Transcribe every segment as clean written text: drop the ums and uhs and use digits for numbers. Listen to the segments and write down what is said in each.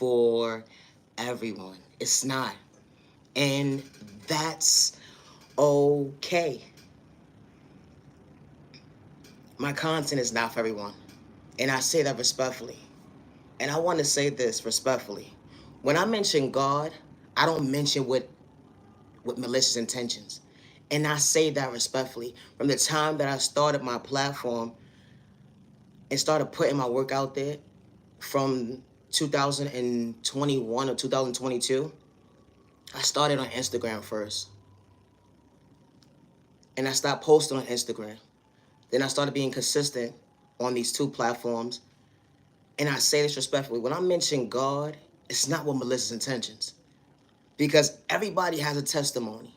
for everyone. It's not. And that's okay. My content is not for everyone. And I say that respectfully. And I want to say this respectfully. When I mention God, I don't mention with malicious intentions. And I say that respectfully. From the time that I started my platform and started putting my work out there from 2021 or 2022, I started on Instagram first. And I stopped posting on Instagram. Then I started being consistent on these two platforms. And I say this respectfully. When I mention God, it's not with malicious intentions. Because everybody has a testimony.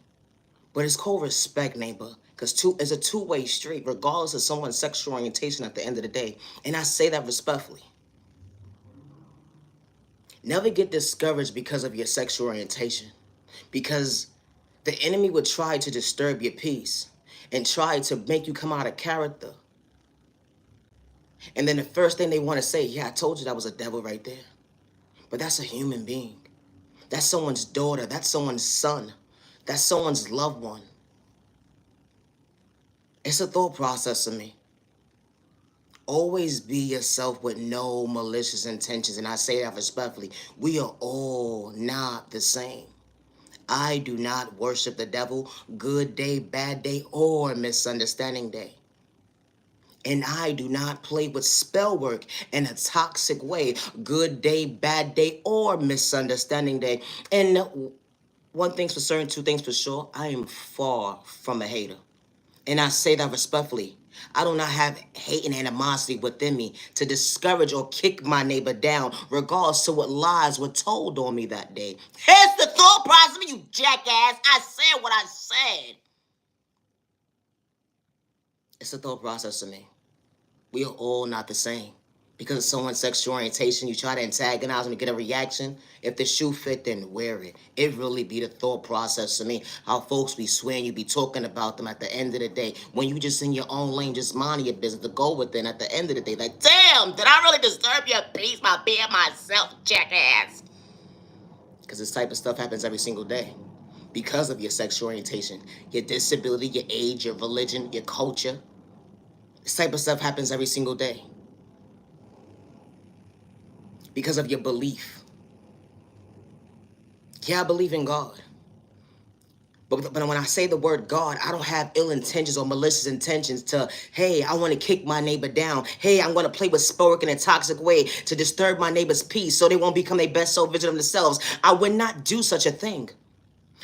But it's called respect, neighbor. Because it's a two-way street, regardless of someone's sexual orientation at the end of the day. And I say that respectfully. Never get discouraged because of your sexual orientation. Because the enemy would try to disturb your peace and try to make you come out of character. And then the first thing they want to say, yeah, I told you that was a devil right there. But that's a human being. That's someone's daughter. That's someone's son. That's someone's loved one. It's a thought process to me. Always be yourself with no malicious intentions. And I say that respectfully. We are all not the same. I do not worship the devil, good day, bad day, or misunderstanding day. And I do not play with spell work in a toxic way, good day, bad day, or misunderstanding day. And one thing's for certain, two things for sure, I am far from a hater. And I say that respectfully. I do not have hate and animosity within me to discourage or kick my neighbor down, regardless to what lies were told on me that day. Here's the thought process, you jackass. I said what I said. It's a thought process to me. We are all not the same. Because of someone's sexual orientation, you try to antagonize them to get a reaction. If the shoe fit, then wear it. It really be the thought process to me. How folks be swearing you be talking about them at the end of the day. When you just in your own lane, just minding your business to go within at the end of the day. Like, damn, did I really disturb your peace by being myself, jackass? Because this type of stuff happens every single day. Because of your sexual orientation, your disability, your age, your religion, your culture. This type of stuff happens every single day. Because of your belief. Yeah, I believe in God. But when I say the word God, I don't have ill intentions or malicious intentions to, hey, I want to kick my neighbor down. Hey, I'm going to play with sport in a toxic way to disturb my neighbor's peace so they won't become their best self version of themselves. I would not do such a thing.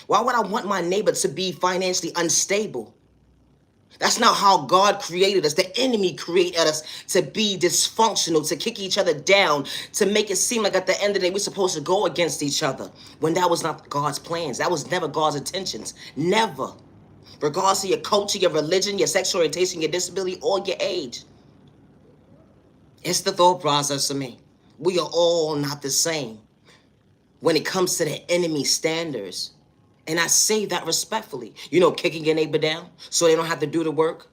Why would I want my neighbor to be financially unstable? That's not how God created us. The enemy created us to be dysfunctional, to kick each other down, to make it seem like at the end of the day we're supposed to go against each other. When that was not God's plans. That was never God's intentions. Never. Regardless of your culture, your religion, your sexual orientation, your disability, or your age. It's the thought process to me. We are all not the same when it comes to the enemy standards. And I say that respectfully. You know, kicking your neighbor down so they don't have to do the work.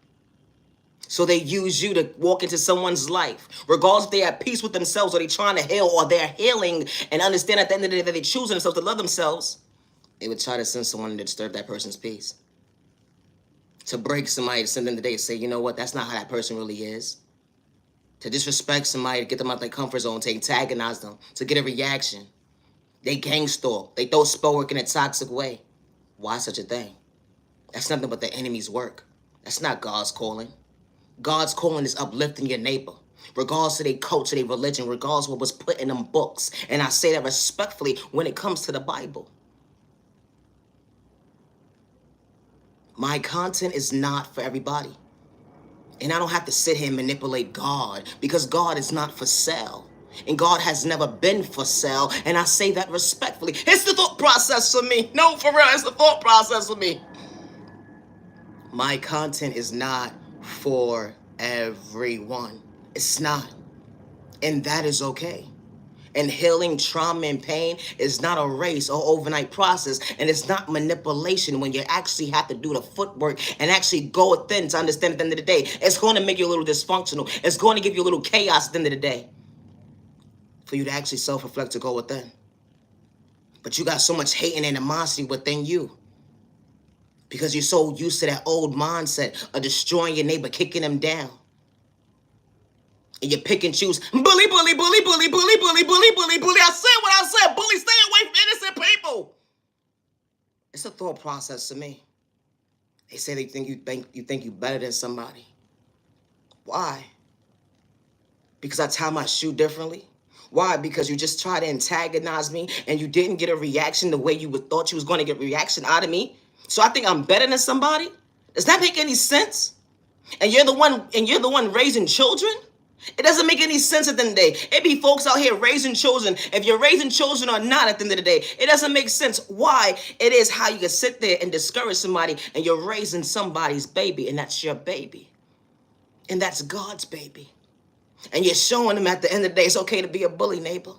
So they use you to walk into someone's life. Regardless if they're at peace with themselves or they're trying to heal or they're healing and understand at the end of the day that they choose themselves to love themselves, they would try to send someone to disturb that person's peace. To break somebody, to send them today, say, you know what, that's not how that person really is. To disrespect somebody, to get them out their comfort zone, to antagonize them, to get a reaction. They gang stalk. They throw spell work in a toxic way. Why such a thing? That's nothing but the enemy's work. That's not God's calling. God's calling is uplifting your neighbor. Regardless of their culture, their religion, regardless of what was put in them books. And I say that respectfully when it comes to the Bible. My content is not for everybody. And I don't have to sit here and manipulate God because God is not for sale. And God has never been for sale. And I say that respectfully. It's the thought process for me. No, for real, it's the thought process for me. My content is not for everyone. It's not. And that is okay. And healing trauma and pain is not a race or overnight process. And it's not manipulation when you actually have to do the footwork and actually go within to understand at the end of the day. It's going to make you a little dysfunctional. It's going to give you a little chaos at the end of the day. for you to actually self-reflect to go within. But you got so much hate and animosity within you because you're so used to that old mindset of destroying your neighbor, kicking them down. And you pick and choose. Bully, bully, bully, bully, bully, bully, bully, bully, bully. I said what I said. Bully, stay away from innocent people. It's a thought process to me. They say they think you better than somebody. Why? Because I tie my shoe differently? Why? Because you just tried to antagonize me and you didn't get a reaction the way you thought you was going to get a reaction out of me? So I think I'm better than somebody? Does that make any sense? And you're the one raising children? It doesn't make any sense at the end of the day. It be folks out here raising children. If you're raising children or not at the end of the day, it doesn't make sense why it is how you can sit there and discourage somebody and you're raising somebody's baby and that's your baby. And that's God's baby. And you're showing them at the end of the day it's okay to be a bully, neighbor.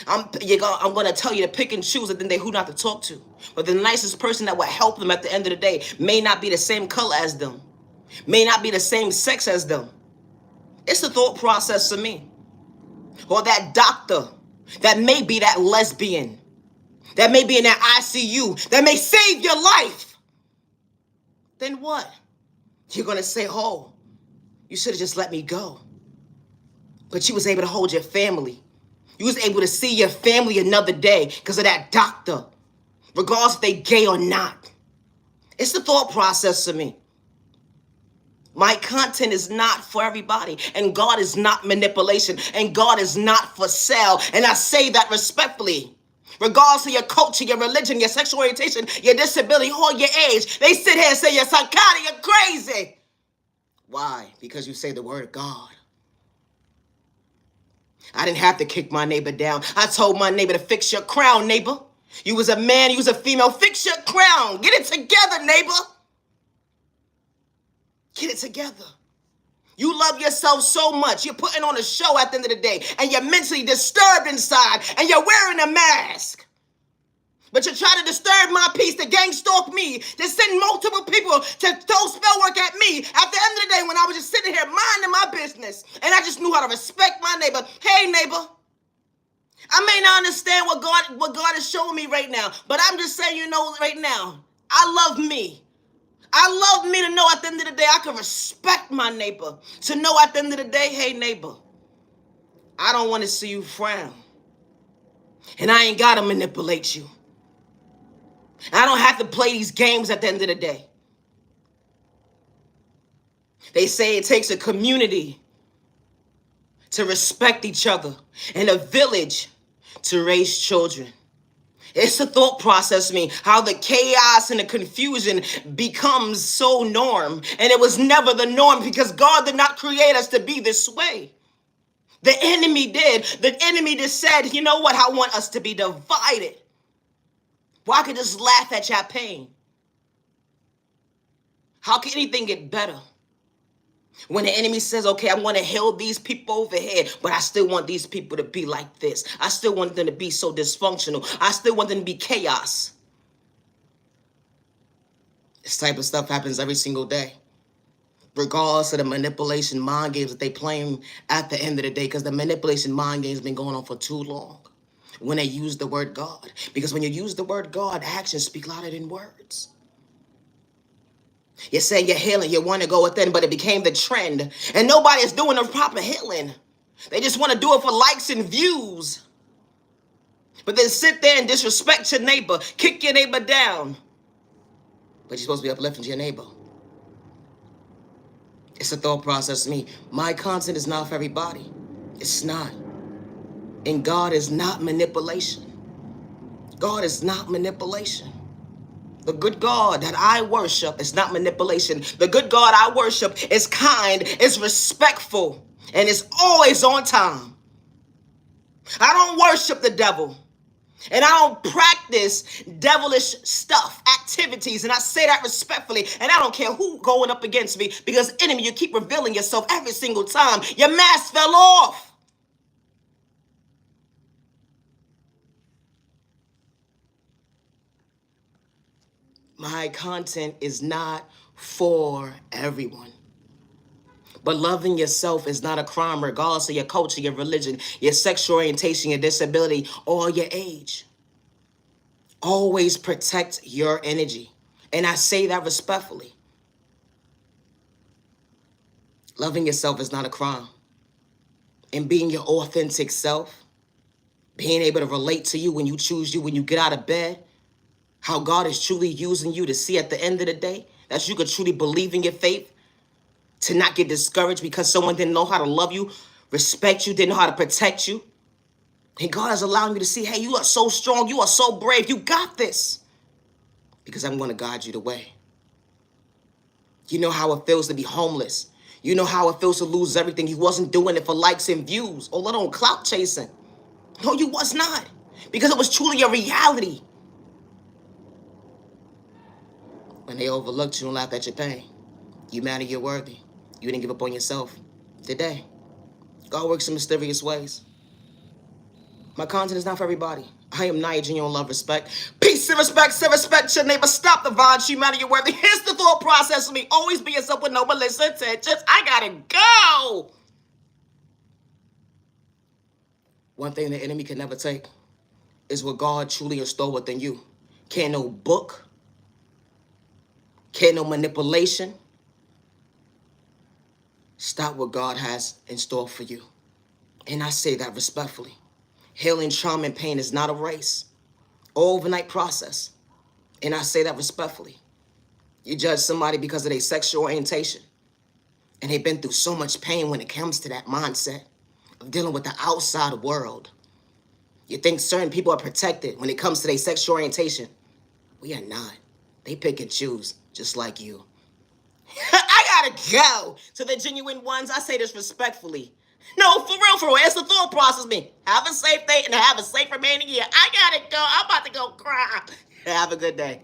I'm going to tell you to pick and choose at the end of the day who not to talk to. But the nicest person that will help them at the end of the day may not be the same color as them. May not be the same sex as them. It's the thought process to me. Or that doctor that may be that lesbian, that may be in that ICU, that may save your life. Then what? You're going to say, oh, you should have just let me go. But you was able to hold your family. You was able to see your family another day because of that doctor, regardless if they gay or not. It's the thought process to me. My content is not for everybody, and God is not manipulation, and God is not for sale. And I say that respectfully. Regardless of your culture, your religion, your sexual orientation, your disability, or your age, they sit here and say you're psychotic, you're crazy. Why? Because you say the word of God. I didn't have to kick my neighbor down. I told my neighbor to fix your crown, neighbor. You was a man, you was a female. Fix your crown. Get it together, neighbor. Get it together. You love yourself so much. You're putting on a show at the end of the day, and you're mentally disturbed inside, and you're wearing a mask. But you try to disturb my peace, to gang stalk me, to send multiple people to throw spell work at me. At the end of the day, when I was just sitting here minding my business, and I just knew how to respect my neighbor. Hey, neighbor, I may not understand what God is showing me right now, but I'm just saying, right now, I love me. I love me to know at the end of the day I can respect my neighbor. To know at the end of the day, hey, neighbor, I don't want to see you frown. And I ain't got to manipulate you. I don't have to play these games at the end of the day. They say it takes a community to respect each other and a village to raise children. It's a thought process to me, how the chaos and the confusion becomes so norm. And it was never the norm because God did not create us to be this way. The enemy did. The enemy just said, you know what? I want us to be divided. Well, I could just laugh at your pain. How can anything get better? When the enemy says, okay, I'm going to heal these people over here, but I still want these people to be like this. I still want them to be so dysfunctional. I still want them to be chaos. This type of stuff happens every single day. Regardless of the manipulation mind games that they playing at the end of the day, because the manipulation mind games been going on for too long. When they use the word God. Because when you use the word God, actions speak louder than words. You're saying you're healing, you want to go within, but it became the trend. And nobody is doing the proper healing. They just want to do it for likes and views. But then sit there and disrespect your neighbor, kick your neighbor down. But you're supposed to be uplifting your neighbor. It's a thought process to me. My content is not for everybody. It's not. And God is not manipulation. God is not manipulation. The good God that I worship is not manipulation. The good God I worship is kind, is respectful, and is always on time. I don't worship the devil. And I don't practice devilish stuff, activities, and I say that respectfully, and I don't care who going up against me, because enemy, you keep revealing yourself every single time. Your mask fell off. My content is not for everyone. But loving yourself is not a crime, regardless of your culture, your religion, your sexual orientation, your disability, or your age. Always protect your energy. And I say that respectfully. Loving yourself is not a crime. And being your authentic self, being able to relate to you when you choose you, when you get out of bed, how God is truly using you to see at the end of the day, that you could truly believe in your faith, to not get discouraged because someone didn't know how to love you, respect you, didn't know how to protect you. And God is allowing you to see, hey, you are so strong, you are so brave, you got this. Because I'm going to guide you the way. You know how it feels to be homeless. You know how it feels to lose everything. You wasn't doing it for likes and views, or let alone clout chasing. No, you was not. Because it was truly a reality. When they overlooked you and laughed at your pain, you matter, you're worthy. You didn't give up on yourself. Today, God works in mysterious ways. My content is not for everybody. I am Nia, genuine love, respect. Peace and respect your neighbor. Stop the violence, humanity, you're worthy. Here's the thought process for me. Always be yourself with no malicious intentions. I gotta go. One thing the enemy can never take is what God truly installed within you. Can't no book, can't no manipulation stop what God has in store for you. And I say that respectfully. Healing, trauma, and pain is not a race or overnight process. And I say that respectfully. You judge somebody because of their sexual orientation, and they've been through so much pain when it comes to that mindset of dealing with the outside world. You think certain people are protected when it comes to their sexual orientation. We are not. They pick and choose, just like you. I gotta go. To the genuine ones, I say this respectfully. No, for real, it's the thought process me. Have a safe day and have a safe remaining year. I gotta go. I'm about to go cry. Have a good day.